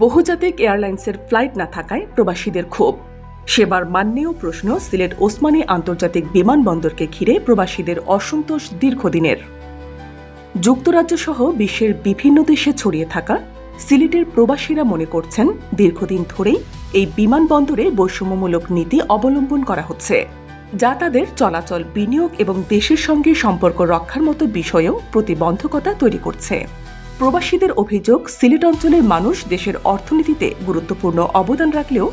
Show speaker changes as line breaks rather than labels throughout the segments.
বহুজাতিক এয়ারলাইন্সের ফ্লাইট না থাকায় প্রবাসীদের ক্ষোভ। সেবার মান নিয়েও প্রশ্ন সিলেট ওসমানী আন্তর্জাতিক বিমানবন্দরকে ঘিরে প্রবাসীদের অসন্তোষ দীর্ঘদিনের। যুক্তরাজ্য সহ বিশ্বের বিভিন্ন দেশে ছড়িয়ে থাকা সিলেটের প্রবাসীরা মনে করছেন দীর্ঘদিন ধরেই এই বিমানবন্দরে বৈষম্যমূলক নীতি অবলম্বন করা হচ্ছে, যা তাদের চলাচল, বিনিয়োগ এবং দেশের সঙ্গে সম্পর্ক রক্ষার মতো বিষয়েও প্রতিবন্ধকতা তৈরি করছে। প্রবাসীদের অভিযোগ, সিলেট অঞ্চলের মানুষ দেশের অর্থনীতিতে গুরুত্বপূর্ণ অবদান রাখলেও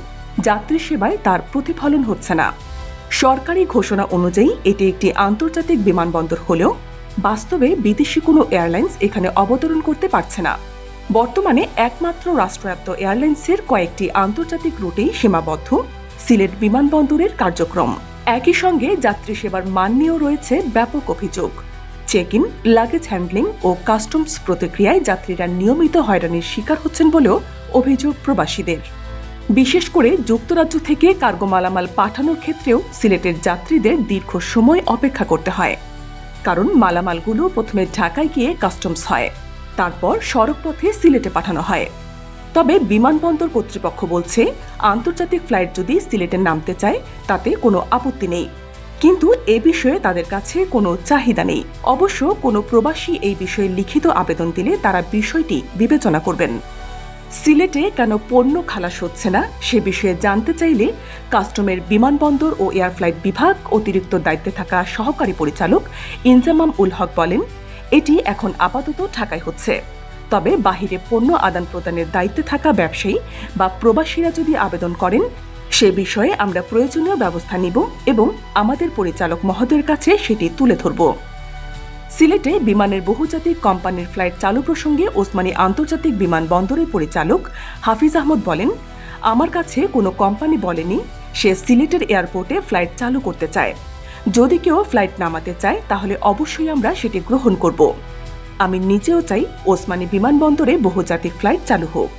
যাত্রী সেবায় তার প্রতিফলন হচ্ছে না। সরকারি ঘোষণা অনুযায়ী এটি একটি আন্তর্জাতিক বিমানবন্দর হলেও বাস্তবে বিদেশি কোনো এয়ারলাইন্স এখানে অবতরণ করতে পারছে না। বর্তমানে একমাত্র রাষ্ট্রায়ত্ত এয়ারলাইন্সের কয়েকটি আন্তর্জাতিক রুটেই সীমাবদ্ধ সিলেট বিমানবন্দরের কার্যক্রম। একই সঙ্গে যাত্রী সেবার মান নিয়েও রয়েছে ব্যাপক অভিযোগ। চেক ইন, লাগেজ হ্যান্ডলিং ও কাস্টমস প্রতিক্রিয়ায় যাত্রীরা নিয়মিত হয়রানির শিকার হচ্ছেন বলেও অভিযোগ প্রবাসীদের। বিশেষ করে যুক্তরাজ্য থেকে কার্গো মালামাল পাঠানোর ক্ষেত্রেও সিলেটের যাত্রীদের দীর্ঘ সময় অপেক্ষা করতে হয়, কারণ মালামালগুলো প্রথমে ঢাকায় গিয়ে কাস্টমস হয়, তারপর সড়কপথে সিলেটে পাঠানো হয়। তবে বিমানবন্দর কর্তৃপক্ষ বলছে, আন্তর্জাতিক ফ্লাইট যদি সিলেটে নামতে চায় তাতে কোনো আপত্তি নেই, কিন্তু এ বিষয়ে তাদের কাছে কোনো চাহিদা নেই। অবশ্য কোনো প্রবাসী এই বিষয়ে লিখিত আবেদন দিলে তারা বিষয়টি বিবেচনা করবেন। সিলেটে কেন পণ্য খালাস হচ্ছে না সে বিষয়ে জানতে চাইলে কাস্টমের বিমানবন্দর ও এয়ার ফ্লাইট বিভাগ অতিরিক্ত দায়িত্বে থাকা সহকারী পরিচালক ইনজামাম উল হক বলেন, এটি এখন আপাতত ঢাকায় হচ্ছে। তবে বাহিরে পণ্য আদান প্রদানের দায়িত্বে থাকা ব্যবসায়ী বা প্রবাসীরা যদি আবেদন করেন, সে বিষয়ে আমরা প্রয়োজনীয় ব্যবস্থা নিব এবং আমাদের পরিচালক মহোদয়ের কাছে সেটি তুলে ধরব। সিলেটে বিমানের বহুজাতিক কোম্পানির ফ্লাইট চালু প্রসঙ্গে ওসমানী আন্তর্জাতিক বিমানবন্দরের পরিচালক হাফিজ আহমদ বলেন, আমার কাছে কোনো কোম্পানি বলেনি সে সিলেটের এয়ারপোর্টে ফ্লাইট চালু করতে চায়। যদি কেউ ফ্লাইট নামাতে চায় তাহলে অবশ্যই আমরা সেটি গ্রহণ করব। আমি নিজেও চাই ওসমানী বিমানবন্দরে বহুজাতিক ফ্লাইট চালু হোক।